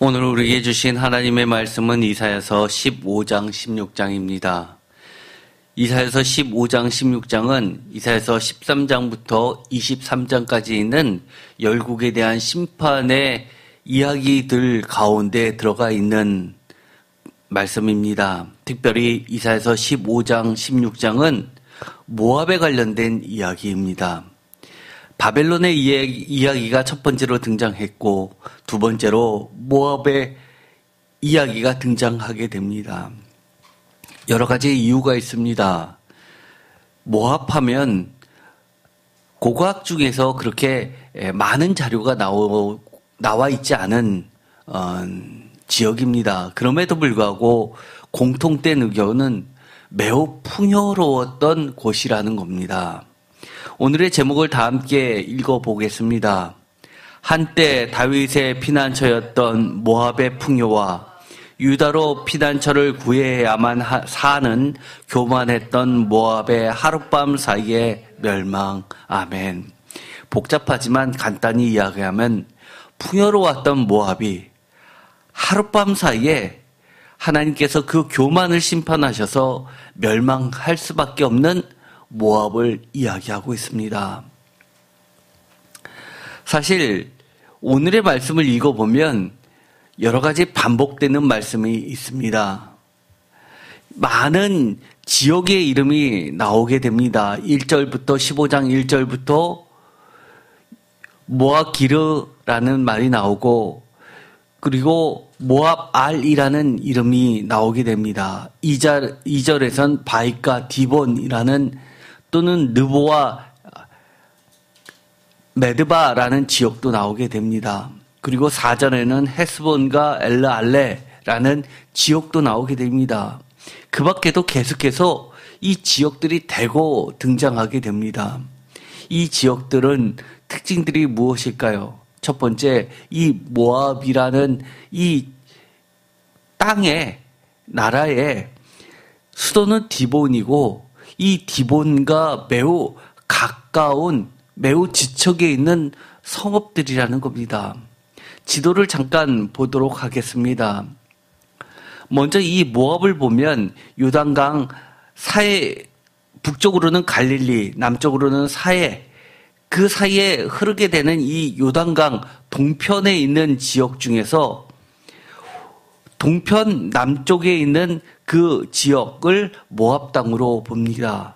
오늘 우리에게 주신 하나님의 말씀은 이사야서 15장 16장입니다. 이사야서 15장 16장은 이사야서 13장부터 23장까지 있는 열국에 대한 심판의 이야기들 가운데 들어가 있는 말씀입니다. 특별히 이사야서 15장 16장은 모압에 관련된 이야기입니다. 바벨론의 이야기가 첫 번째로 등장했고 두 번째로 모압의 이야기가 등장하게 됩니다. 여러 가지 이유가 있습니다. 모압하면 고고학 중에서 그렇게 많은 자료가 나와 있지 않은 지역입니다. 그럼에도 불구하고 공통된 의견은 매우 풍요로웠던 곳이라는 겁니다. 오늘의 제목을 다 함께 읽어보겠습니다. 한때 다윗의 피난처였던 모압의 풍요와 유다로 피난처를 구해야만 사는 교만했던 모압의 하룻밤 사이의 멸망. 아멘. 복잡하지만 간단히 이야기하면 풍요로웠던 모압이 하룻밤 사이에 하나님께서 그 교만을 심판하셔서 멸망할 수밖에 없는 모압을 이야기하고 있습니다. 사실 오늘의 말씀을 읽어보면 여러 가지 반복되는 말씀이 있습니다. 많은 지역의 이름이 나오게 됩니다. 1절부터 15장 1절부터 모압 기르라는 말이 나오고 그리고 모압 알이라는 이름이 나오게 됩니다. 2절에선 바이카 디본이라는 또는 느보와 메드바라는 지역도 나오게 됩니다. 그리고 4절에는 헤스본과 엘르알레라는 지역도 나오게 됩니다. 그 밖에도 계속해서 이 지역들이 대거 등장하게 됩니다. 이 지역들은 특징들이 무엇일까요? 첫 번째, 이 모압이라는 이 땅의 나라의 수도는 디본이고 이 디본과 매우 가까운 매우 지척에 있는 성읍들이라는 겁니다. 지도를 잠깐 보도록 하겠습니다. 먼저 이 모압을 보면 요단강 북쪽으로는 갈릴리, 남쪽으로는 사해, 그 사이에 흐르게 되는 이 요단강 동편에 있는 지역 중에서 동편 남쪽에 있는 그 지역을 모압 땅으로 봅니다.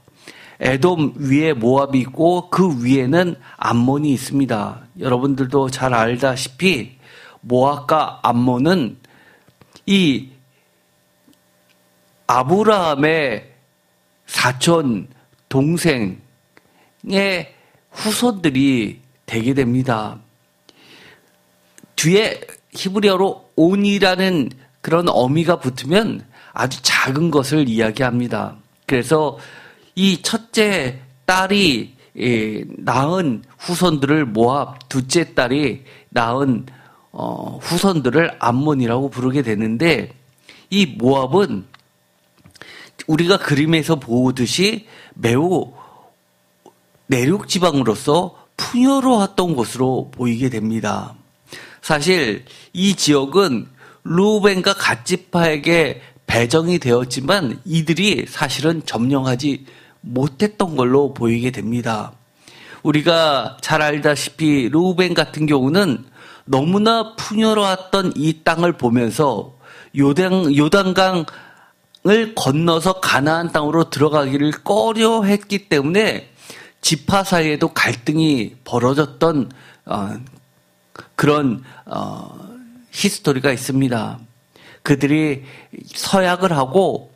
에돔 위에 모압이 있고 그 위에는 암몬이 있습니다. 여러분들도 잘 알다시피 모압과 암몬은 이 아브라함의 사촌 동생의 후손들이 되게 됩니다. 뒤에 히브리어로 온이라는 그런 어미가 붙으면 아주 작은 것을 이야기합니다. 그래서 이 첫째 딸이 낳은 후손들을 모압, 둘째 딸이 낳은 후손들을 암몬이라고 부르게 되는데 이 모압은 우리가 그림에서 보듯이 매우 내륙 지방으로서 풍요로웠던 곳으로 보이게 됩니다. 사실 이 지역은 루벤과 갓지파에게 배정이 되었지만 이들이 사실은 점령하지 못했던 걸로 보이게 됩니다. 우리가 잘 알다시피 루벤 같은 경우는 너무나 풍요로웠던 이 땅을 보면서 요단강을 건너서 가나안 땅으로 들어가기를 꺼려했기 때문에 지파 사이에도 갈등이 벌어졌던 그런 히스토리가 있습니다. 그들이 서약을 하고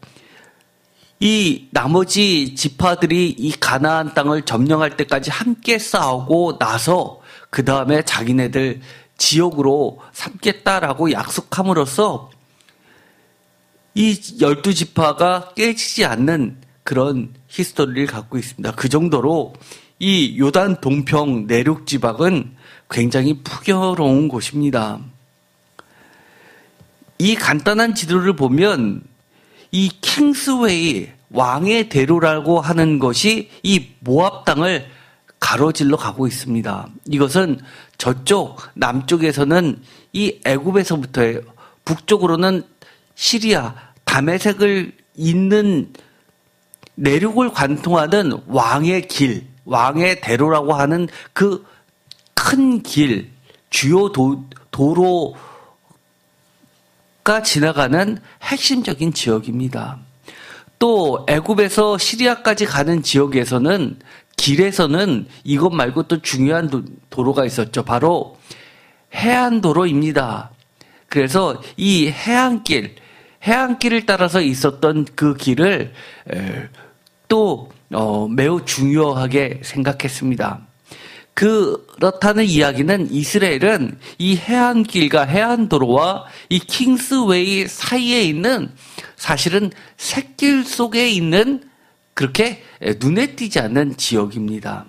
이 나머지 지파들이 이 가나안 땅을 점령할 때까지 함께 싸우고 나서 그 다음에 자기네들 지역으로 삼겠다라고 약속함으로써 이 12지파가 깨지지 않는 그런 히스토리를 갖고 있습니다. 그 정도로 이 요단 동평 내륙 지방은 굉장히 풍요로운 곳입니다. 이 간단한 지도를 보면 이 킹스웨이 왕의 대로라고 하는 것이 이 모압 땅을 가로질러 가고 있습니다. 이것은 저쪽 남쪽에서는 이 애굽에서부터 북쪽으로는 시리아 다메섹을 잇는 내륙을 관통하는 왕의 길, 왕의 대로라고 하는 그 큰 길, 주요 도로가 지나가는 핵심적인 지역입니다. 또 애굽에서 시리아까지 가는 지역에서는 길에서는 이것 말고 또 중요한 도로가 있었죠. 바로 해안도로입니다. 그래서 이 해안길을 따라서 있었던 그 길을 또 매우 중요하게 생각했습니다. 그렇다는 이야기는 이스라엘은 이 해안길과 해안도로와 이 킹스웨이 사이에 있는 사실은 샛길 속에 있는 그렇게 눈에 띄지 않는 지역입니다.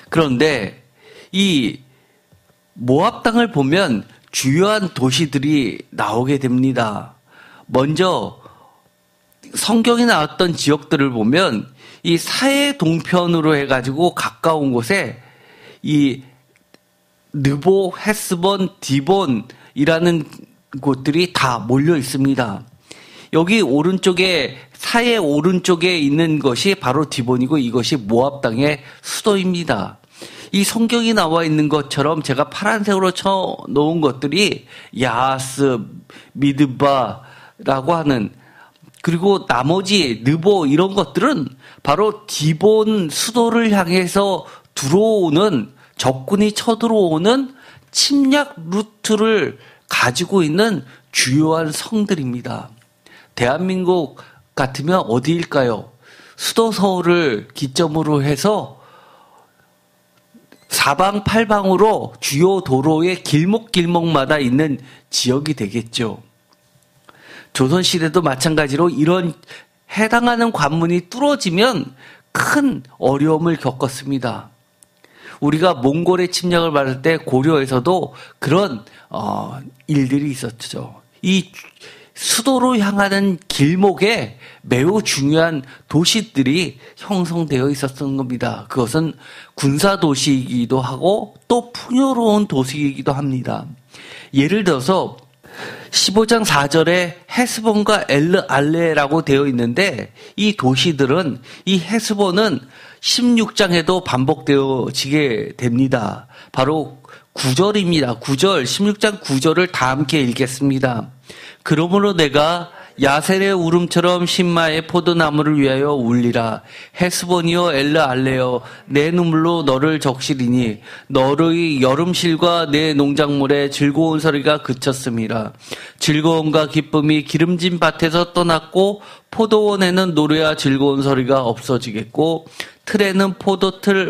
그런데 이 모압 땅을 보면 주요한 도시들이 나오게 됩니다. 먼저 성경에 나왔던 지역들을 보면 이 사해 동편으로 해가지고 가까운 곳에 이 느보, 헤스본, 디본이라는 곳들이 다 몰려 있습니다. 여기 오른쪽에 사해 오른쪽에 있는 것이 바로 디본이고 이것이 모압 땅의 수도입니다. 이 성경이 나와 있는 것처럼 제가 파란색으로 쳐 놓은 것들이 야하스, 미드바라고 하는 그리고 나머지 느보 이런 것들은 바로 디본 수도를 향해서 들어오는 적군이 쳐들어오는 침략 루트를 가지고 있는 주요한 성들입니다. 대한민국 같으면 어디일까요? 수도 서울을 기점으로 해서 사방팔방으로 주요 도로의 길목길목마다 있는 지역이 되겠죠. 조선시대도 마찬가지로 이런 해당하는 관문이 뚫어지면 큰 어려움을 겪었습니다. 우리가 몽골의 침략을 받을 때 고려에서도 그런 일들이 있었죠. 이 수도로 향하는 길목에 매우 중요한 도시들이 형성되어 있었던 겁니다. 그것은 군사도시이기도 하고 또 풍요로운 도시이기도 합니다. 예를 들어서 15장 4절에 헤스본과 엘르 알레라고 되어 있는데 이 도시들은 이 헤스본은 16장에도 반복되어지게 됩니다. 바로 9절입니다. 9절, 16장 9절을 다 함께 읽겠습니다. 그러므로 내가 야셀의 울음처럼 신마의 포도나무를 위하여 울리라. 헤스본이여 엘르 알레여 내 눈물로 너를 적시리니 너의 여름실과 내 농작물의 즐거운 소리가 그쳤음이라. 즐거움과 기쁨이 기름진 밭에서 떠났고 포도원에는 노래와 즐거운 소리가 없어지겠고 틀에는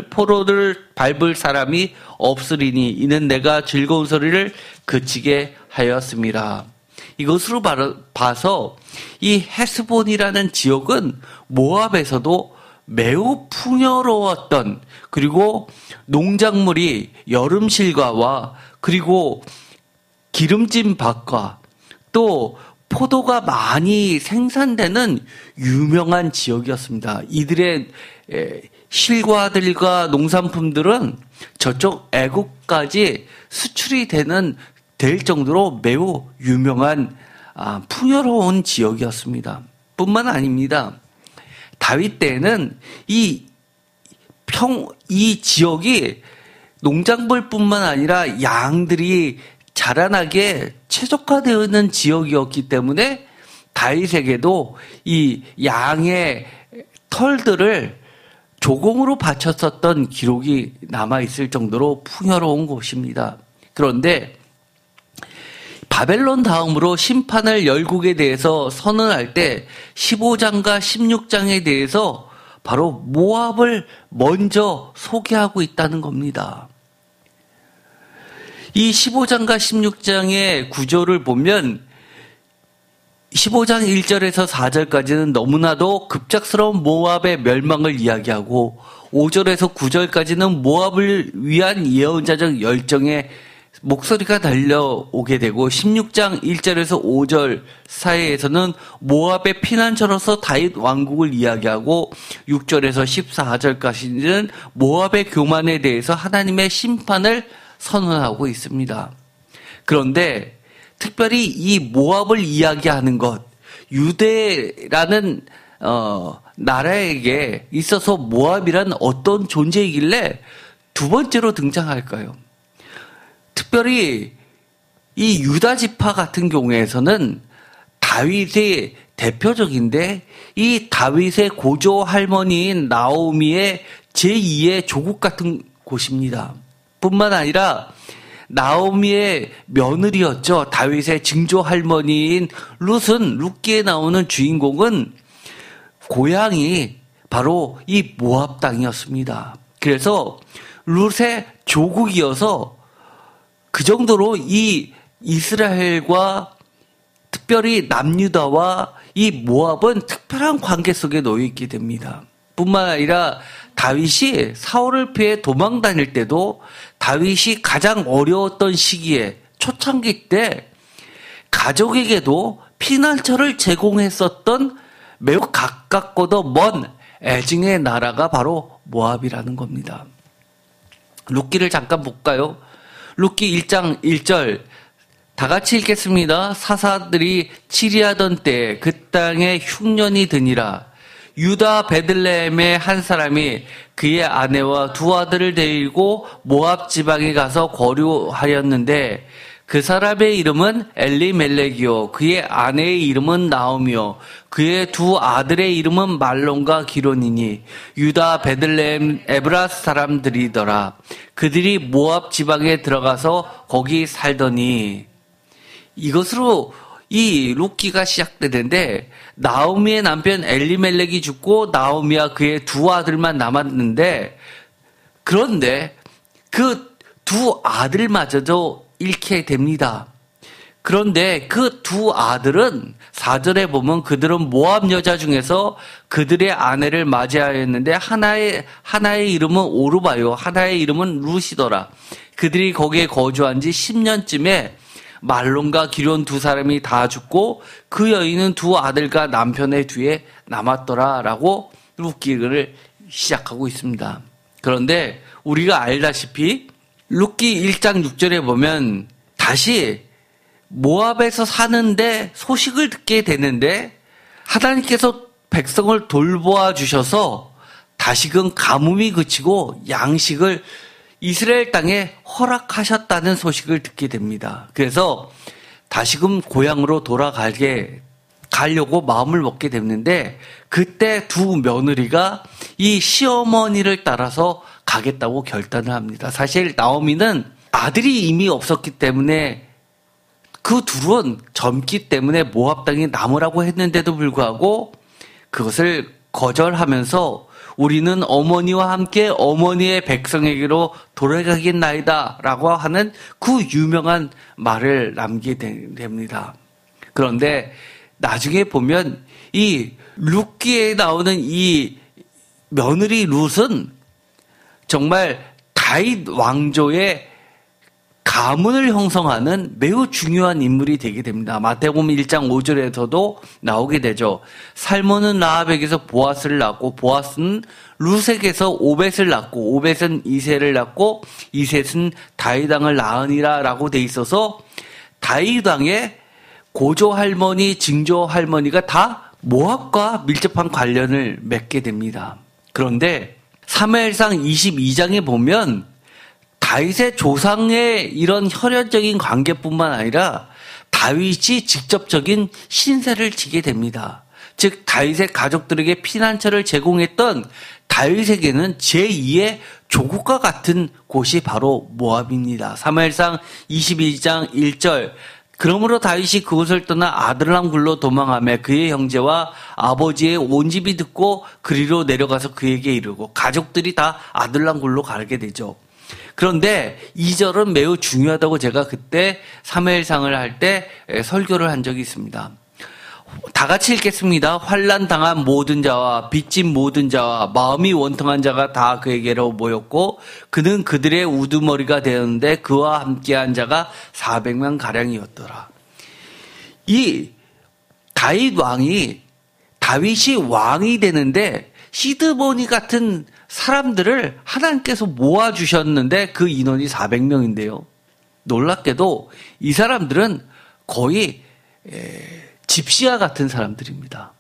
포로를 밟을 사람이 없으리니 이는 내가 즐거운 소리를 그치게 하였음이라. 이것으로 봐서 이 헤스본이라는 지역은 모압에서도 매우 풍요로웠던 그리고 농작물이 여름실과와 그리고 기름진 밭과 또 포도가 많이 생산되는 유명한 지역이었습니다. 이들의 실과들과 농산품들은 저쪽 애국까지 수출이 될 정도로 매우 유명한 풍요로운 지역이었습니다. 뿐만 아닙니다. 다윗 때에는 이 지역이 농작물뿐만 아니라 양들이 자라나게 최적화되어 있는 지역이었기 때문에 다윗에게도 이 양의 털들을 조공으로 바쳤었던 기록이 남아있을 정도로 풍요로운 곳입니다. 그런데 바벨론 다음으로 심판을 열국에 대해서 선언할 때 15장과 16장에 대해서 바로 모압을 먼저 소개하고 있다는 겁니다. 이 15장과 16장의 구조를 보면 15장 1절에서 4절까지는 너무나도 급작스러운 모압의 멸망을 이야기하고 5절에서 9절까지는 모압을 위한 예언자적 열정의 목소리가 달려오게 되고 16장 1절에서 5절 사이에서는 모압의 피난처로서 다윗 왕국을 이야기하고 6절에서 14절까지는 모압의 교만에 대해서 하나님의 심판을 선언하고 있습니다. 그런데 특별히 이 모압을 이야기하는 것, 유대라는 나라에게 있어서 모압이란 어떤 존재이길래 두 번째로 등장할까요? 특별히 이 유다 지파 같은 경우에서는 다윗의 대표적인데 이 다윗의 고조 할머니인 나오미의 제2의 조국 같은 곳입니다. 뿐만 아니라 나오미의 며느리였죠. 다윗의 증조 할머니인 룻은 룻기에 나오는 주인공은 고향이 바로 이 모압 땅이었습니다. 그래서 룻의 조국이어서 그 정도로 이 이스라엘과 특별히 남유다와 이 모압은 특별한 관계 속에 놓여 있게 됩니다. 뿐만 아니라 다윗이 사울을 피해 도망 다닐 때도 다윗이 가장 어려웠던 시기에 초창기 때 가족에게도 피난처를 제공했었던 매우 가깝고도 먼 애증의 나라가 바로 모압이라는 겁니다. 룻기를 잠깐 볼까요? 룻기 1장 1절 다 같이 읽겠습니다. 사사들이 치리하던 때 그 땅에 흉년이 드니라. 유다 베들레헴의 한 사람이 그의 아내와 두 아들을 데리고 모압 지방에 가서 거류하였는데 그 사람의 이름은 엘리멜렉이요 그의 아내의 이름은 나오미요 그의 두 아들의 이름은 말론과 기론이니 유다 베들레헴 에브라스 사람들이더라. 그들이 모압 지방에 들어가서 거기 살더니. 이것으로 이 룻기가 시작되는데 나오미의 남편 엘리멜렉이 죽고 나오미와 그의 두 아들만 남았는데, 그런데 그 두 아들마저도 잃게 됩니다. 그런데 그 두 아들은 4절에 보면 그들은 모압 여자 중에서 그들의 아내를 맞이하였는데 하나의 이름은 오르바요 하나의 이름은 룻이더라. 그들이 거기에 거주한 지 10년쯤에 말론과 기론 두 사람이 다 죽고 그 여인은 두 아들과 남편의 뒤에 남았더라라고 룻기를 시작하고 있습니다. 그런데 우리가 알다시피 룻기 1장 6절에 보면 다시 모압에서 사는데 소식을 듣게 되는데 하나님께서 백성을 돌보아 주셔서 다시금 가뭄이 그치고 양식을 이스라엘 땅에 허락하셨다는 소식을 듣게 됩니다. 그래서 다시금 고향으로 가려고 마음을 먹게 됐는데 그때 두 며느리가 이 시어머니를 따라서 가겠다고 결단을 합니다. 사실 나오미는 아들이 이미 없었기 때문에 그 둘은 젊기 때문에 모압 땅에 남으라고 했는데도 불구하고 그것을 거절하면서 우리는 어머니와 함께 어머니의 백성에게로 돌아가겠나이다 라고 하는 그 유명한 말을 남기게 됩니다. 그런데 나중에 보면 이 룻기에 나오는 이 며느리 룻은 정말 다윗 왕조의 가문을 형성하는 매우 중요한 인물이 되게 됩니다. 마태복음 1장 5절에서도 나오게 되죠. 살몬은 라합에게서 보아스를 낳고 보아스는 룻에게서 오벳을 낳고 오벳은 이새를 낳고 이셋은 다윗 왕을 낳으니라 라고 돼 있어서 다윗 왕의 고조 할머니, 증조 할머니가 다 모압과 밀접한 관련을 맺게 됩니다. 그런데 사무엘상 22장에 보면 다윗의 조상의 이런 혈연적인 관계뿐만 아니라 다윗이 직접적인 신세를 지게 됩니다. 즉 다윗의 가족들에게 피난처를 제공했던 다윗에게는 제2의 조국과 같은 곳이 바로 모압입니다. 사무엘상 22장 1절 그러므로 다윗이 그곳을 떠나 아들람 굴로 도망하며 그의 형제와 아버지의 온 집이 듣고 그리로 내려가서 그에게 이르고 가족들이 다 아들람 굴로 가게 되죠. 그런데 2절은 매우 중요하다고 제가 그때 사무엘상을 할 때 설교를 한 적이 있습니다. 다 같이 읽겠습니다. 환난 당한 모든 자와 빚진 모든 자와 마음이 원통한 자가 다 그에게로 모였고 그는 그들의 우두머리가 되었는데 그와 함께한 자가 400명 가량이었더라. 이 다윗이 왕이 되는데 시드보니 같은 사람들을 하나님께서 모아주셨는데 그 인원이 400명인데요. 놀랍게도 이 사람들은 거의 집시와 같은 사람들입니다.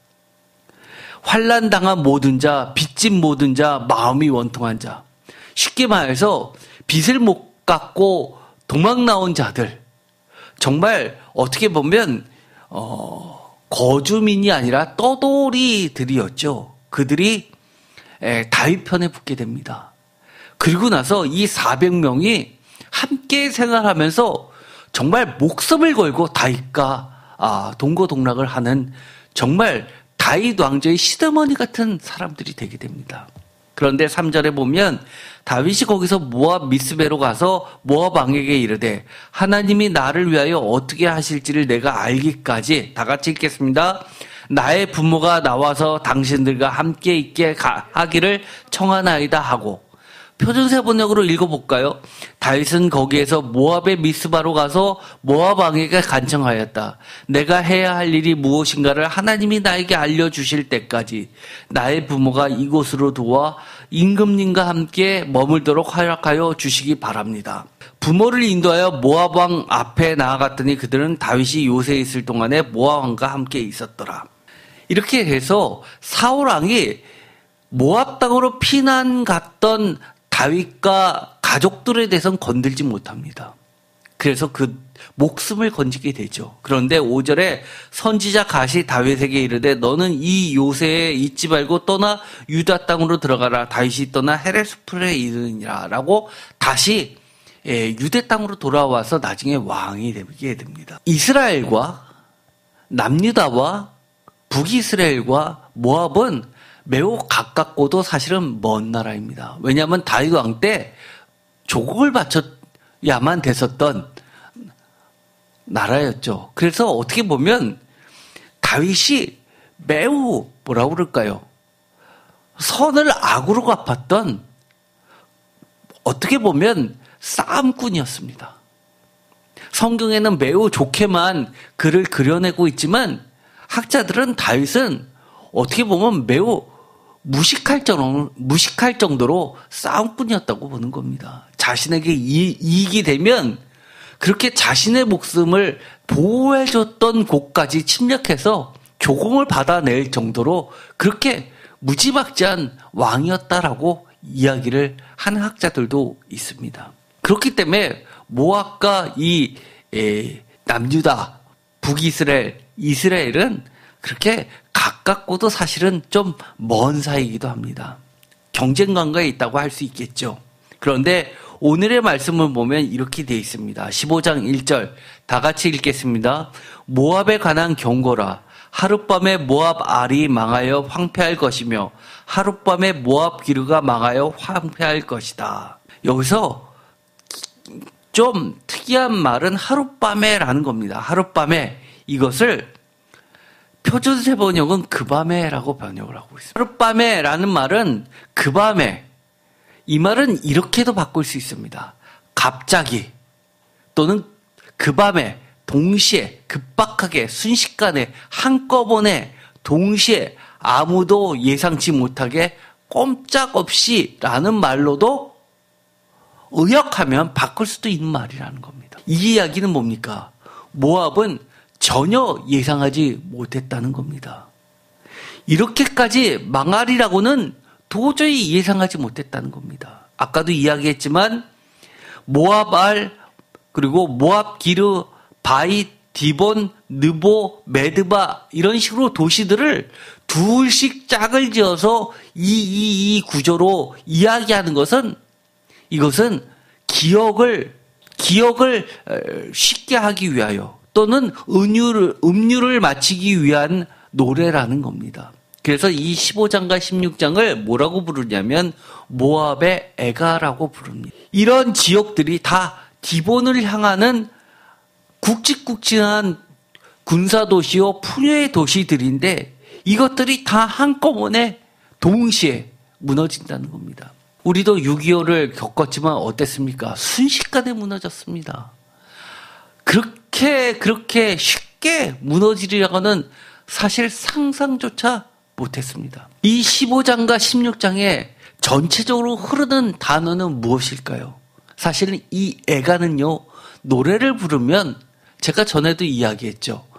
환난 당한 모든 자, 빚진 모든 자, 마음이 원통한 자. 쉽게 말해서 빚을 못 갚고 도망 나온 자들. 정말 어떻게 보면 거주민이 아니라 떠돌이들이었죠. 그들이 다윗 편에 붙게 됩니다. 그리고 나서 이 400명이 함께 생활하면서 정말 목숨을 걸고 다윗과 동거동락을 하는 정말 다윗 왕조의 시드머니 같은 사람들이 되게 됩니다. 그런데 3절에 보면 다윗이 거기서 모압 미스베로 가서 모압 왕에게 이르되 하나님이 나를 위하여 어떻게 하실지를 내가 알기까지 다 같이 읽겠습니다. 나의 부모가 나와서 당신들과 함께 있게 하기를 청하나이다 하고 표준세 번역으로 읽어볼까요? 다윗은 거기에서 모압의 미스바로 가서 모압 왕에게 간청하였다. 내가 해야 할 일이 무엇인가를 하나님이 나에게 알려주실 때까지 나의 부모가 이곳으로 도와 임금님과 함께 머물도록 허락하여 주시기 바랍니다. 부모를 인도하여 모압 왕 앞에 나아갔더니 그들은 다윗이 요새에 있을 동안에 모압 왕과 함께 있었더라. 이렇게 해서 사울 왕이 모압 땅으로 피난 갔던 다윗과 가족들에 대해서는 건들지 못합니다. 그래서 그 목숨을 건지게 되죠. 그런데 5절에 선지자 갓이 다윗에게 이르되 너는 이 요새에 있지 말고 떠나 유다 땅으로 들어가라. 다윗이 떠나 헤레스풀에 이르니라 라고 다시 유대 땅으로 돌아와서 나중에 왕이 되게 됩니다. 이스라엘과 남유다와 북이스라엘과 모압은 매우 가깝고도 사실은 먼 나라입니다. 왜냐하면 다윗 왕 때 조국을 바쳐야만 됐었던 나라였죠. 그래서 어떻게 보면 다윗이 매우 뭐라고 그럴까요? 선을 악으로 갚았던 어떻게 보면 싸움꾼이었습니다. 성경에는 매우 좋게만 그를 그려내고 있지만 학자들은 다윗은 어떻게 보면 매우 무식할 정도로 싸움꾼이었다고 보는 겁니다. 자신에게 이익이 되면 그렇게 자신의 목숨을 보호해줬던 곳까지 침략해서 조공을 받아낼 정도로 그렇게 무지막지한 왕이었다라고 이야기를 하는 학자들도 있습니다. 그렇기 때문에 모압과 이 남유다, 북이스라엘, 이스라엘은 그렇게 가깝고도 사실은 좀 먼 사이이기도 합니다. 경쟁 관계에 있다고 할 수 있겠죠. 그런데 오늘의 말씀을 보면 이렇게 되어 있습니다. 15장 1절 다 같이 읽겠습니다. 모압에 관한 경고라. 하룻밤에 모압 알이 망하여 황폐할 것이며 하룻밤에 모압 기르가 망하여 황폐할 것이다. 여기서 좀 특이한 말은 하룻밤에라는 겁니다. 하룻밤에 이것을 표준세 번역은 그 밤에라고 번역을 하고 있습니다. 하룻밤에라는 말은 그 밤에, 이 말은 이렇게도 바꿀 수 있습니다. 갑자기 또는 그 밤에 동시에 급박하게 순식간에 한꺼번에 동시에 아무도 예상치 못하게 꼼짝없이 라는 말로도 의역하면 바꿀 수도 있는 말이라는 겁니다. 이 이야기는 뭡니까? 모압은 전혀 예상하지 못했다는 겁니다. 이렇게까지 망하리라고는 도저히 예상하지 못했다는 겁니다. 아까도 이야기했지만 모압 알, 그리고 모압 기르, 바잇, 디본, 느보, 메드바 이런 식으로 도시들을 둘씩 짝을 지어서 이 구조로 이야기하는 것은 이것은 기억을 쉽게 하기 위하여 또는 음유를 마치기 위한 노래라는 겁니다. 그래서 이 15장과 16장을 뭐라고 부르냐면 모압의 애가라고 부릅니다. 이런 지역들이 다 디본을 향하는 굵직굵직한 군사도시요 풍요의 도시들인데 이것들이 다 한꺼번에 동시에 무너진다는 겁니다. 우리도 6.25를 겪었지만 어땠습니까? 순식간에 무너졌습니다. 그렇게 쉽게 무너지리라고는 사실 상상조차 못했습니다. 이 15장과 16장에 전체적으로 흐르는 단어는 무엇일까요? 사실은 이 애가는요, 노래를 부르면 제가 전에도 이야기했죠.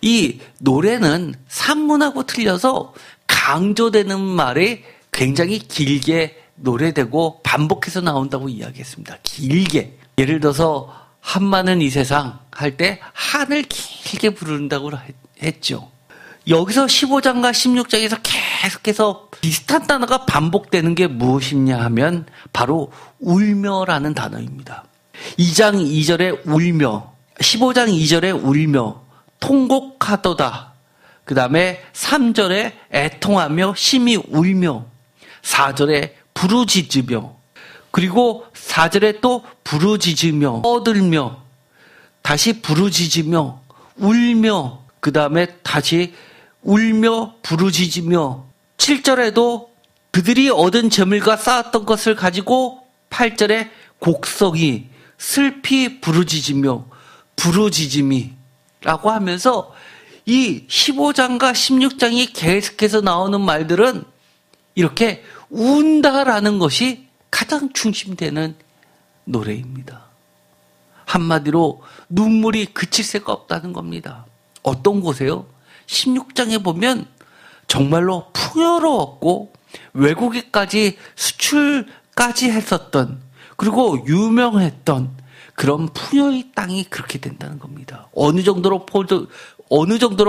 이 노래는 산문하고 틀려서 강조되는 말이 굉장히 길게 노래되고 반복해서 나온다고 이야기했습니다. 길게. 예를 들어서 한마는 이 세상 할 때 한을 길게 부른다고 했죠. 여기서 15장과 16장에서 계속해서 비슷한 단어가 반복되는 게 무엇이냐 하면 바로 울며라는 단어입니다. 2장 2절에 울며, 15장 2절에 울며, 통곡하도다. 그 다음에 3절에 애통하며 심히 울며, 4절에 부르짖으며, 그리고 4절에 또 부르짖으며, 떠들며, 다시 부르짖으며, 울며, 그 다음에 다시 울며 부르짖으며, 7절에도 그들이 얻은 재물과 쌓았던 것을 가지고 8절에 곡성이 슬피 부르짖으며 부르짖음이라고 하면서 이 15장과 16장이 계속해서 나오는 말들은 이렇게 운다라는 것이 가장 중심되는 노래입니다. 한마디로 눈물이 그칠 새가 없다는 겁니다. 어떤 곳에요? 16장에 보면 정말로 풍요로웠고 외국에까지 수출까지 했었던, 그리고 유명했던 그런 풍요의 땅이 그렇게 된다는 겁니다. 어느 정도로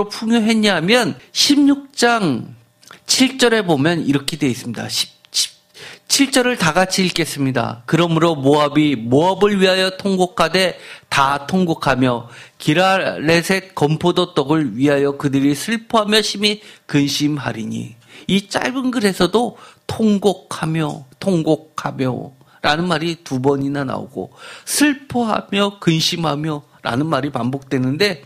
풍요했냐면 16장 7절에 보면 이렇게 되어 있습니다. 7절을 다 같이 읽겠습니다. 그러므로 모압이 모압을 위하여 통곡하되 다 통곡하며 기라렛의 건포도 떡을 위하여 그들이 슬퍼하며 심히 근심하리니. 이 짧은 글에서도 통곡하며 라는 말이 2번이나 나오고 슬퍼하며 근심하며 라는 말이 반복되는데,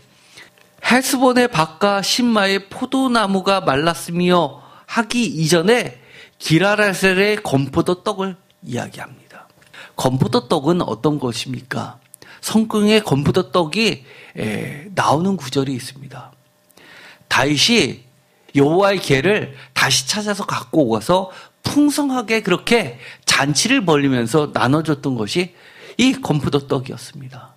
헤스본의 밭과 신마의 포도나무가 말랐으며 하기 이전에 기라렛의 건포도 떡을 이야기합니다. 건포도 떡은 어떤 것입니까? 성경에 건포도 떡이 나오는 구절이 있습니다. 다윗이 여호와의 궤를 다시 찾아서 갖고 와서 풍성하게 그렇게 잔치를 벌리면서 나눠줬던 것이 이 건포도 떡이었습니다.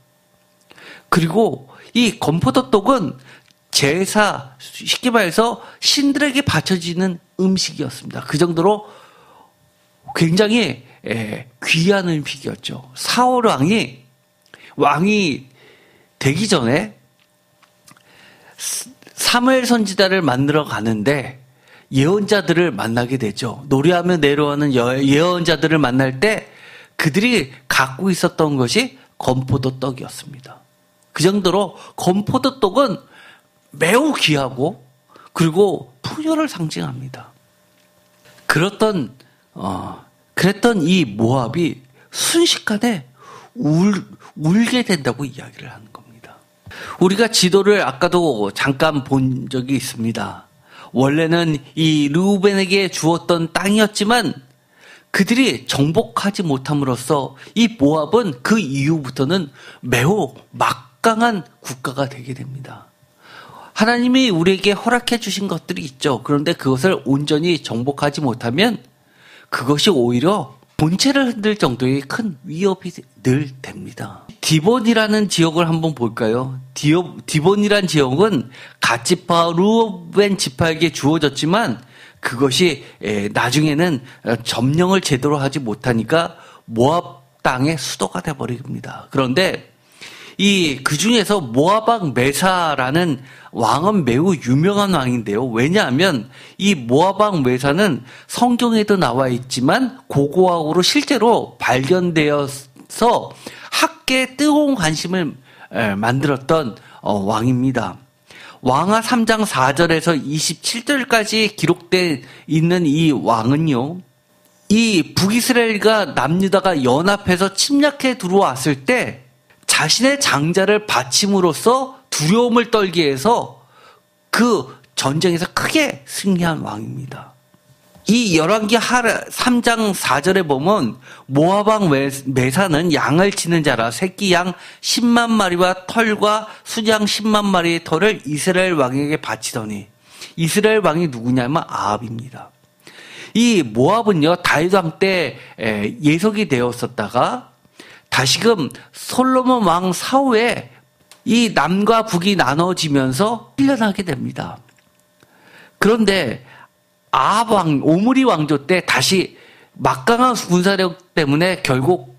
그리고 이 건포도 떡은 제사, 쉽게 말해서 신들에게 바쳐지는 음식이었습니다. 그 정도로 굉장히 귀한 음식이었죠. 사울 왕이 되기 전에 사무엘 선지자를 만나러 가는데 예언자들을 만나게 되죠. 노래하며 내려오는 예언자들을 만날 때 그들이 갖고 있었던 것이 건포도 떡이었습니다. 그 정도로 건포도 떡은 매우 귀하고 그리고 풍요를 상징합니다. 그랬던 이 모압이 순식간에 울게 된다고 이야기를 하는 겁니다. 우리가 지도를 아까도 잠깐 본 적이 있습니다. 원래는 이 르우벤에게 주었던 땅이었지만 그들이 정복하지 못함으로써 이 모압은 그 이후부터는 매우 막강한 국가가 되게 됩니다. 하나님이 우리에게 허락해 주신 것들이 있죠. 그런데 그것을 온전히 정복하지 못하면 그것이 오히려 본체를 흔들 정도의 큰 위협이 늘 됩니다. 디본이라는 지역을 한번 볼까요? 디본이라는 지역은 갓지파 루벤 지파에게 주어졌지만 그것이 나중에는 점령을 제대로 하지 못하니까 모압 땅의 수도가 되어버립니다. 그런데 그 중에서 모압 왕 메사라는 왕은 매우 유명한 왕인데요. 왜냐하면 이 모압 왕 메사는 성경에도 나와 있지만 고고학으로 실제로 발견되어서 학계에 뜨거운 관심을 만들었던 왕입니다. 왕하 3장 4절에서 27절까지 기록되어 있는 이 왕은요, 이 북이스라엘과 남유다가 연합해서 침략해 들어왔을 때 자신의 장자를 바침으로써 두려움을 떨게 해서 그 전쟁에서 크게 승리한 왕입니다. 이 열왕기 3장 4절에 보면 모압 왕 메사는 양을 치는 자라 새끼 양 10만 마리와 털과 수양 10만 마리의 털을 이스라엘 왕에게 바치더니, 이스라엘 왕이 누구냐면 아합입니다. 이 모압은요, 다윗 왕 때 예속이 되었었다가 다시금 솔로몬 왕 사후에 이 남과 북이 나눠지면서 풀려나게 됩니다. 그런데 아합 왕, 오므리 왕조 때 다시 막강한 군사력 때문에 결국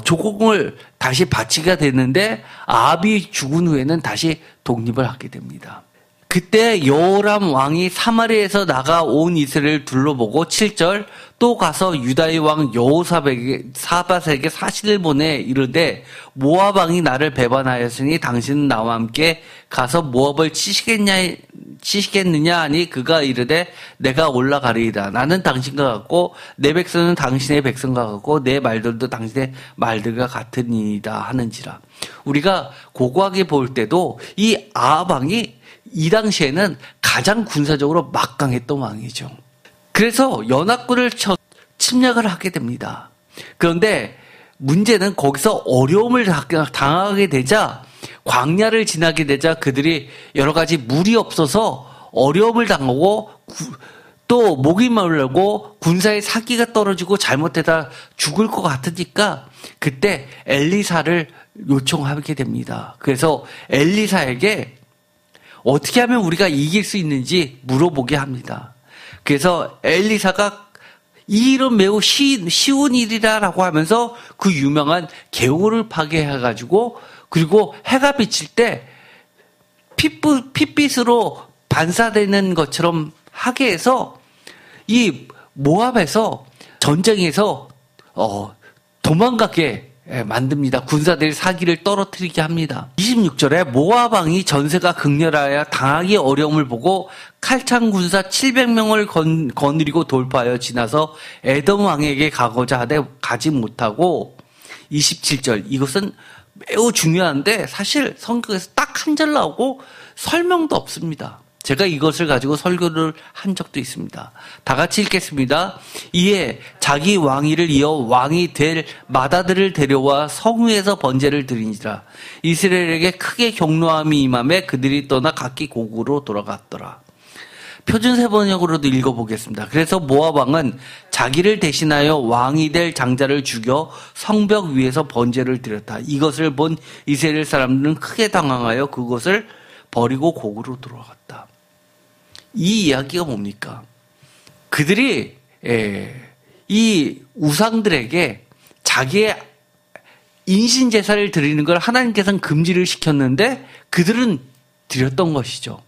조공을 다시 바치게 되는데 아합이 죽은 후에는 다시 독립을 하게 됩니다. 그때 여호람 왕이 사마리아에서 나가온 이스라엘을 둘러보고 7절 또 가서 유다의 왕 여호사밧에게 사신을 보내 이르되 모압 왕이 나를 배반하였으니 당신은 나와 함께 가서 모압을 치시겠느냐 하니 그가 이르되 내가 올라가리이다. 나는 당신과 같고 내 백성은 당신의 백성과 같고 내 말들도 당신의 말들과 같으니이다 하는지라. 우리가 고고하게 볼 때도 이 아합 왕이 이 당시에는 가장 군사적으로 막강했던 왕이죠. 그래서 연합군을 침략을 하게 됩니다. 그런데 문제는 거기서 어려움을 당하게 되자, 광야를 지나게 되자 그들이 여러 가지 물이 없어서 어려움을 당하고 또 목이 마르고 군사의 사기가 떨어지고 잘못되다 죽을 것 같으니까 그때 엘리사를 요청하게 됩니다. 그래서 엘리사에게 어떻게 하면 우리가 이길 수 있는지 물어보게 합니다. 그래서 엘리사가 이 일은 매우 쉬운 일이라고 하면서 그 유명한 계곡을 파괴해가지고 그리고 해가 비칠 때 핏빛으로 반사되는 것처럼 하게 해서 이 모압에서 전쟁에서 도망가게 만듭니다. 군사들이 사기를 떨어뜨리게 합니다. 26절에 모압 왕이 전세가 극렬하여 당하기 어려움을 보고 칼창 군사 700명을 거느리고 돌파하여 지나서 에돔 왕에게 가고자 하되 가지 못하고 27절, 이것은 매우 중요한데 사실 성경에서 딱 한 절 나오고 설명도 없습니다. 제가 이것을 가지고 설교를 한 적도 있습니다. 다 같이 읽겠습니다. 이에 자기 왕위를 이어 왕이 될 맏아들을 데려와 성위에서 번제를 드리니라. 이스라엘에게 크게 경노함이 임하매 그들이 떠나 각기 고국으로 돌아갔더라. 표준 세번역으로도 읽어보겠습니다. 그래서 모압 왕은 자기를 대신하여 왕이 될 장자를 죽여 성벽 위에서 번제를 드렸다. 이것을 본 이스라엘 사람들은 크게 당황하여 그것을 버리고 고국으로 돌아갔다. 이 이야기가 뭡니까? 그들이 이 우상들에게 자기의 인신 제사를 드리는 걸 하나님께서는 금지를 시켰는데 그들은 드렸던 것이죠.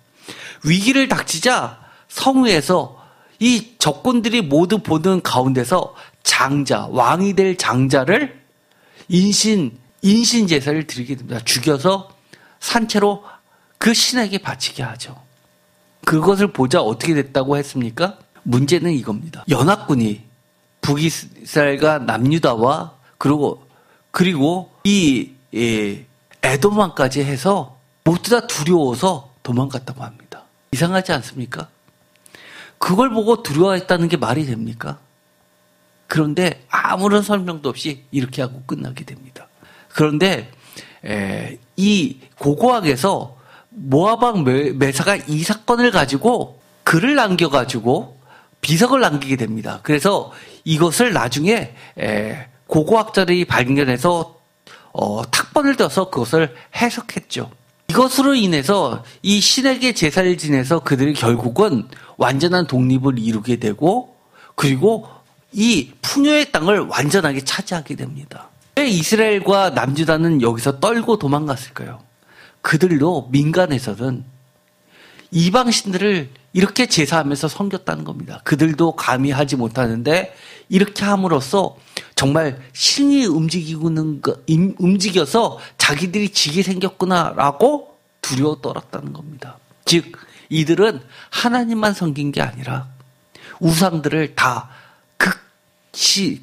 위기를 닥치자 성위에서 이 적군들이 모두 보는 가운데서 장자, 왕이 될 장자를 인신 제사를 드리게 됩니다. 죽여서 산채로 그 신에게 바치게 하죠. 그것을 보자 어떻게 됐다고 했습니까? 문제는 이겁니다. 연합군이 북이스라엘과 남유다와 그리고 이 에돔 왕까지 해서 모두 다 두려워서 도망갔다고 합니다. 이상하지 않습니까? 그걸 보고 두려워했다는 게 말이 됩니까? 그런데 아무런 설명도 없이 이렇게 하고 끝나게 됩니다. 그런데 이 고고학에서 모압 왕 메사가 이 사건을 가지고 글을 남겨가지고 비석을 남기게 됩니다. 그래서 이것을 나중에 고고학자들이 발견해서 탁본을 떼서 그것을 해석했죠. 이것으로 인해서 이 신에게 제사를 지내서 그들이 결국은 완전한 독립을 이루게 되고 그리고 이 풍요의 땅을 완전하게 차지하게 됩니다. 왜 이스라엘과 남유다는 여기서 떨고 도망갔을까요? 그들도 민간에서는 이방신들을 이렇게 제사하면서 섬겼다는 겁니다. 그들도 감히 하지 못하는데 이렇게 함으로써 정말 신이 움직여서 자기들이 지게 생겼구나라고 두려워 떨었다는 겁니다. 즉 이들은 하나님만 섬긴 게 아니라 우상들을 다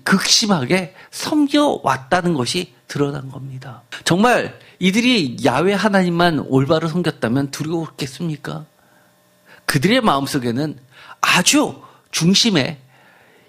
극심하게 섬겨왔다는 것이 드러난 겁니다. 정말 이들이 야훼 하나님만 올바로 섬겼다면 두려웠겠습니까? 그들의 마음속에는 아주 중심에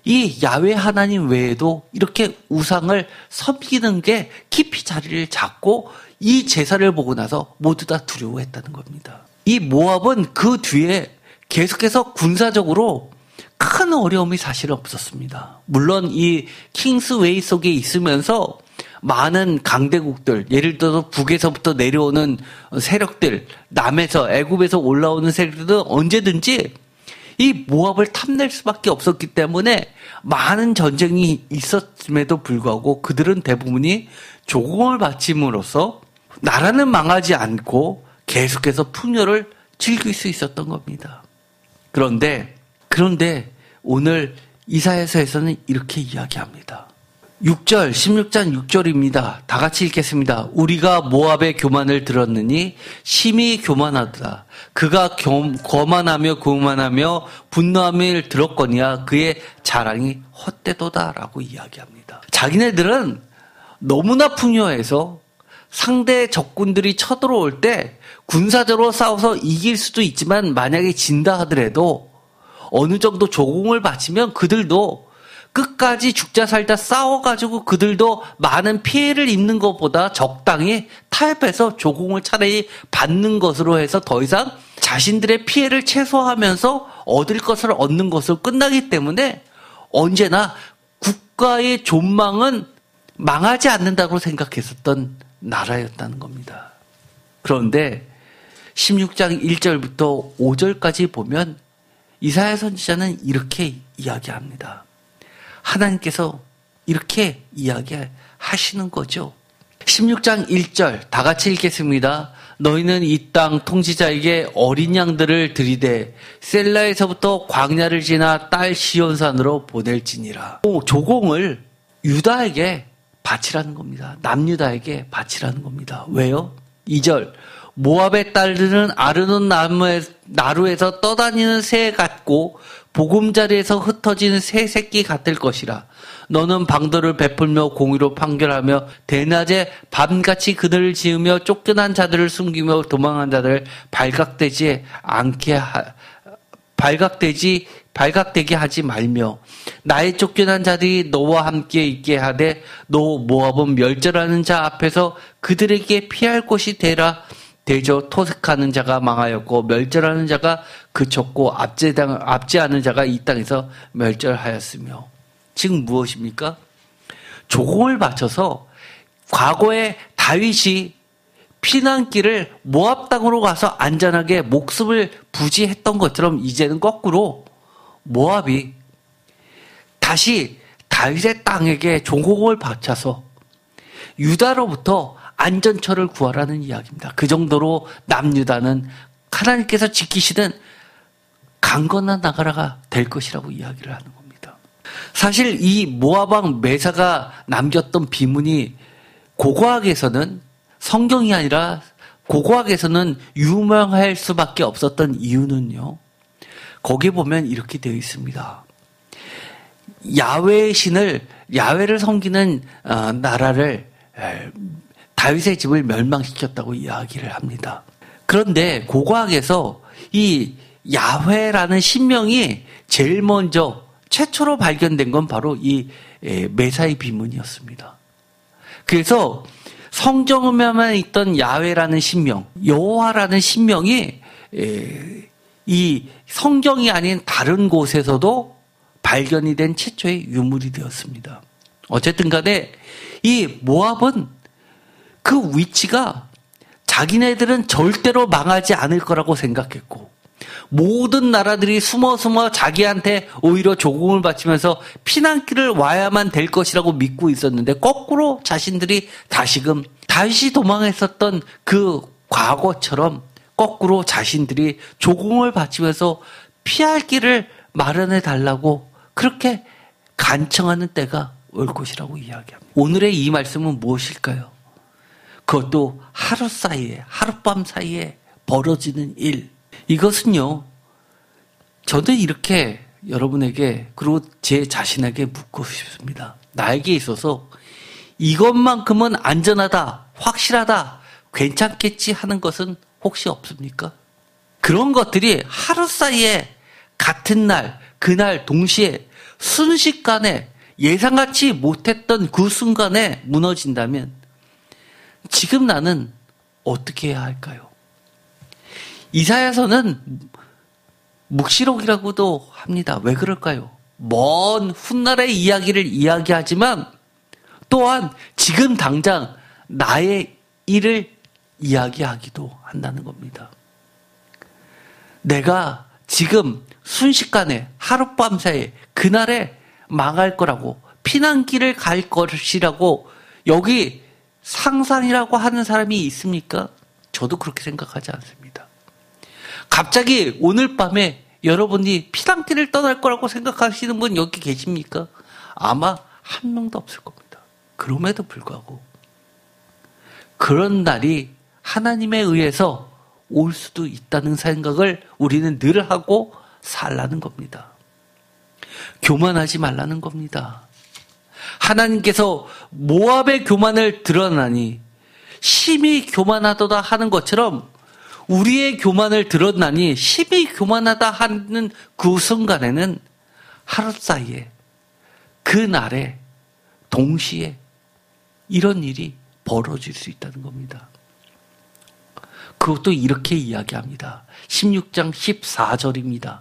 이 야훼 하나님 외에도 이렇게 우상을 섬기는 게 깊이 자리를 잡고 이 제사를 보고 나서 모두 다 두려워했다는 겁니다. 이 모압은 그 뒤에 계속해서 군사적으로 큰 어려움이 사실은 없었습니다. 물론 이 킹스웨이 속에 있으면서 많은 강대국들, 예를 들어서 북에서부터 내려오는 세력들, 남에서 애굽에서 올라오는 세력들은 언제든지 이 모압을 탐낼 수밖에 없었기 때문에 많은 전쟁이 있었음에도 불구하고 그들은 대부분이 조공을 바침으로써 나라는 망하지 않고 계속해서 풍요를 즐길 수 있었던 겁니다. 그런데 오늘 이사야서에서는 이렇게 이야기합니다. 6절, 16장 6절입니다. 다 같이 읽겠습니다. 우리가 모압의 교만을 들었느니 심히 교만하다. 그가 거만하며 교만하며 분노함을 들었거니와 그의 자랑이 헛되도다라고 이야기합니다. 자기네들은 너무나 풍요해서 상대 적군들이 쳐들어올 때 군사적으로 싸워서 이길 수도 있지만 만약에 진다 하더라도 어느 정도 조공을 바치면 그들도 끝까지 죽자 살자 싸워가지고 그들도 많은 피해를 입는 것보다 적당히 타협해서 조공을 차라리 받는 것으로 해서 더 이상 자신들의 피해를 최소화하면서 얻을 것을 얻는 것으로 끝나기 때문에 언제나 국가의 존망은 망하지 않는다고 생각했었던 나라였다는 겁니다. 그런데 16장 1절부터 5절까지 보면 이사야 선지자는 이렇게 이야기합니다. 하나님께서 이렇게 이야기하시는 거죠. 16장 1절 다 같이 읽겠습니다. 너희는 이 땅 통치자에게 어린 양들을 들이대 셀라에서부터 광야를 지나 딸 시온산으로 보낼지니라. 조공을 유다에게 바치라는 겁니다. 남유다에게 바치라는 겁니다. 왜요? 2절 모압의 딸들은 아르논 나루에서 떠다니는 새 같고 보금자리에서 흩어지는 새 새끼 같을 것이라. 너는 방도를 베풀며 공의로 판결하며 대낮에 밤같이 그늘을 지으며 쫓겨난 자들을 숨기며 도망한 자들을 발각되게 하지 말며 나의 쫓겨난 자들이 너와 함께 있게 하되 너 모압은 멸절하는 자 앞에서 그들에게 피할 곳이 되라. 대저 토색하는 자가 망하였고 멸절하는 자가 그쳤고 압제하는 자가 이 땅에서 멸절하였으며. 지금 무엇입니까? 조공을 바쳐서 과거에 다윗이 피난길을 모압 땅으로 가서 안전하게 목숨을 부지했던 것처럼 이제는 거꾸로 모압이 다시 다윗의 땅에게 조공을 바쳐서 유다로부터 안전처를 구하라는 이야기입니다. 그 정도로 남유다는 하나님께서 지키시는 강건한 나라가 될 것이라고 이야기를 하는 겁니다. 사실 이 모압 왕 메사가 남겼던 비문이 고고학에서는 성경이 아니라 고고학에서는 유명할 수밖에 없었던 이유는요. 거기에 보면 이렇게 되어 있습니다. 야훼의 신을 야훼를 섬기는 나라를 다윗의 집을 멸망시켰다고 이야기를 합니다. 그런데 고고학에서 이 야훼라는 신명이 제일 먼저 최초로 발견된 건 바로 이 메사의 비문이었습니다. 그래서 성경에만 있던 야훼라는 신명, 여호와라는 신명이 이 성경이 아닌 다른 곳에서도 발견이 된 최초의 유물이 되었습니다. 어쨌든 간에 이 모압은 그 위치가 자기네들은 절대로 망하지 않을 거라고 생각했고 모든 나라들이 숨어 자기한테 오히려 조공을 바치면서 피난길을 와야만 될 것이라고 믿고 있었는데 거꾸로 자신들이 다시금 다윗이 도망했었던 그 과거처럼 거꾸로 자신들이 조공을 바치면서 피할 길을 마련해 달라고 그렇게 간청하는 때가 올 것이라고 이야기합니다. 오늘의 이 말씀은 무엇일까요? 그것도 하룻밤 사이에 벌어지는 일. 이것은요, 저도 이렇게 여러분에게 그리고 제 자신에게 묻고 싶습니다. 나에게 있어서 이것만큼은 안전하다, 확실하다, 괜찮겠지 하는 것은 혹시 없습니까? 그런 것들이 하루 사이에 같은 날, 그날 동시에 순식간에 예상하지 못했던 그 순간에 무너진다면 지금 나는 어떻게 해야 할까요? 이사야서는 묵시록이라고도 합니다. 왜 그럴까요? 먼 훗날의 이야기를 이야기하지만 또한 지금 당장 나의 일을 이야기하기도 한다는 겁니다. 내가 지금 순식간에 하룻밤 사이에 그날에 망할 거라고 피난길을 갈 것이라고 여기 상상이라고 하는 사람이 있습니까? 저도 그렇게 생각하지 않습니다. 갑자기 오늘 밤에 여러분이 피난길을 떠날 거라고 생각하시는 분 여기 계십니까? 아마 한 명도 없을 겁니다. 그럼에도 불구하고 그런 날이 하나님에 의해서 올 수도 있다는 생각을 우리는 늘 하고 살라는 겁니다. 교만하지 말라는 겁니다. 하나님께서 모압의 교만을 드러나니 심히 교만하도다 하는 것처럼 우리의 교만을 드러나니 심히 교만하다 하는 그 순간에는 하루 사이에 그 날에 동시에 이런 일이 벌어질 수 있다는 겁니다. 그것도 이렇게 이야기합니다. 16장 14절입니다.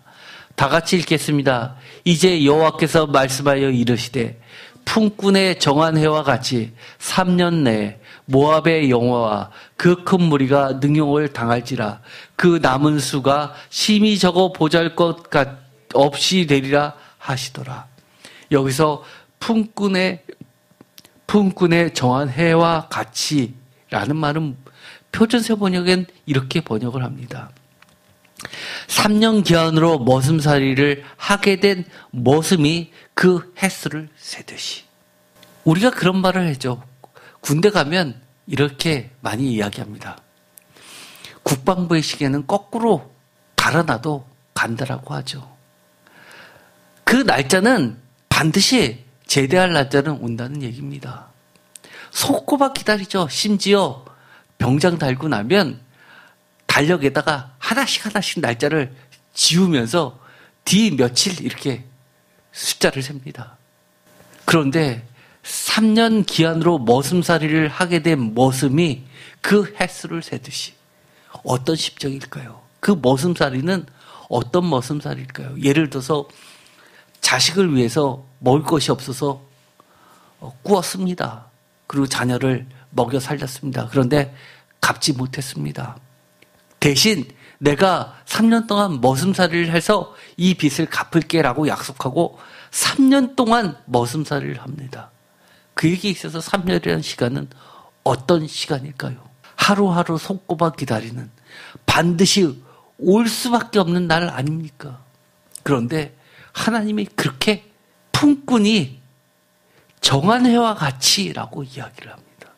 다 같이 읽겠습니다. 이제 여호와께서 말씀하여 이르시되 품꾼의 정한 해와 같이 3년 내에 모압의 영화와 그 큰 무리가 능욕을 당할지라 그 남은 수가 심히 적어 보잘것 없이 되리라 하시더라. 여기서 품꾼의 정한 해와 같이라는 말은 표준세 번역엔 이렇게 번역을 합니다. 3년 기한으로 머슴살이를 하게 된 머슴이 그 횟수를 세듯이. 우리가 그런 말을 하죠. 군대 가면 이렇게 많이 이야기합니다. 국방부의 시계는 거꾸로 갈아놔도 간다라고 하죠. 그 날짜는 반드시 제대할 날짜는 온다는 얘기입니다. 손꼽아 기다리죠. 심지어 병장 달고 나면 달력에다가 하나씩 날짜를 지우면서 뒤 며칠 이렇게 숫자를 셉니다. 그런데 3년 기한으로 머슴살이를 하게 된 머슴이 그 횟수를 세듯이 어떤 심정일까요? 그 머슴살이는 어떤 머슴살일까요? 예를 들어서 자식을 위해서 먹을 것이 없어서 꾸었습니다. 그리고 자녀를 먹여 살렸습니다. 그런데 갚지 못했습니다. 대신 내가 3년 동안 머슴살이를 해서 이 빚을 갚을게라고 약속하고 3년 동안 머슴살이를 합니다. 그에게 있어서 3년이라는 시간은 어떤 시간일까요? 하루하루 손꼽아 기다리는 반드시 올 수밖에 없는 날 아닙니까? 그런데 하나님이 그렇게 품꾼이 정한 해와 같이라고 이야기를 합니다.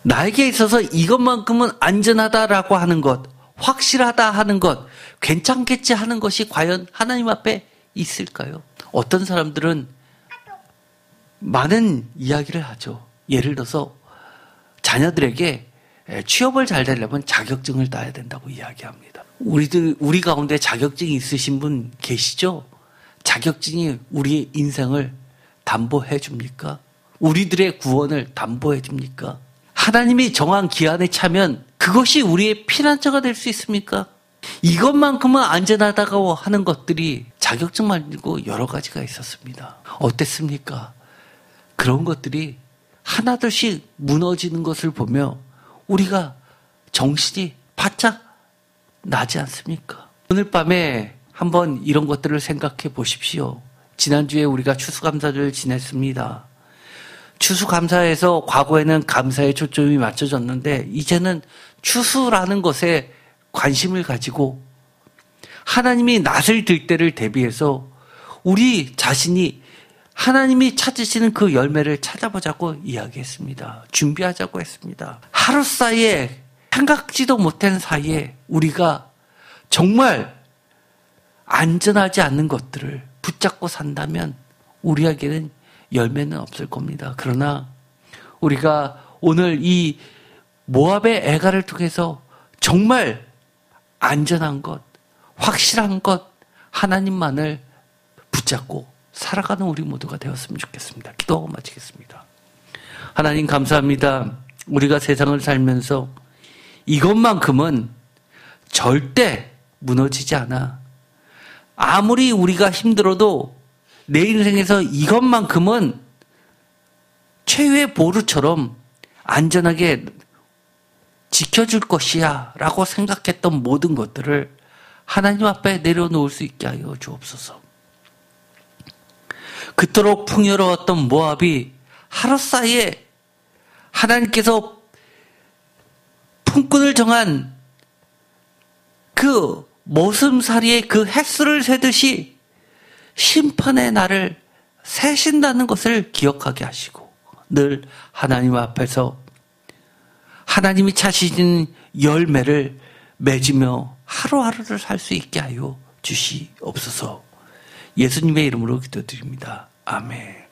나에게 있어서 이것만큼은 안전하다라고 하는 것, 확실하다 하는 것, 괜찮겠지 하는 것이 과연 하나님 앞에 있을까요? 어떤 사람들은 많은 이야기를 하죠. 예를 들어서 자녀들에게 취업을 잘 되려면 자격증을 따야 된다고 이야기합니다. 우리 가운데 자격증이 있으신 분 계시죠? 자격증이 우리의 인생을 담보해 줍니까? 우리들의 구원을 담보해 줍니까? 하나님이 정한 기한에 차면 그것이 우리의 피난처가 될 수 있습니까? 이것만큼은 안전하다고 하는 것들이 자격증 말고 여러 가지가 있었습니다. 어땠습니까? 그런 것들이 하나둘씩 무너지는 것을 보며 우리가 정신이 바짝 나지 않습니까? 오늘 밤에 한번 이런 것들을 생각해 보십시오. 지난주에 우리가 추수감사절을 지냈습니다. 추수감사에서 과거에는 감사에 초점이 맞춰졌는데 이제는 추수라는 것에 관심을 가지고 하나님이 낫을 들 때를 대비해서 우리 자신이 하나님이 찾으시는 그 열매를 찾아보자고 이야기했습니다. 준비하자고 했습니다. 하루 사이에 생각지도 못한 사이에 우리가 정말 안전하지 않는 것들을 붙잡고 산다면 우리에게는 열매는 없을 겁니다. 그러나 우리가 오늘 이 모압의 애가를 통해서 정말 안전한 것, 확실한 것, 하나님만을 붙잡고 살아가는 우리 모두가 되었으면 좋겠습니다. 기도하고 마치겠습니다. 하나님 감사합니다. 우리가 세상을 살면서 이것만큼은 절대 무너지지 않아. 아무리 우리가 힘들어도 내 인생에서 이것만큼은 최후의 보루처럼 안전하게 지켜줄 것이야 라고 생각했던 모든 것들을 하나님 앞에 내려놓을 수 있게 하여 주옵소서. 그토록 풍요로웠던 모압이 하루 사이에 하나님께서 품꾼을 정한 그 머슴살이의 그 햇수를 세듯이 심판의 날을 세신다는 것을 기억하게 하시고 늘 하나님 앞에서 하나님이 찾으신 열매를 맺으며 하루하루를 살 수 있게 하여 주시옵소서. 예수님의 이름으로 기도드립니다. 아멘.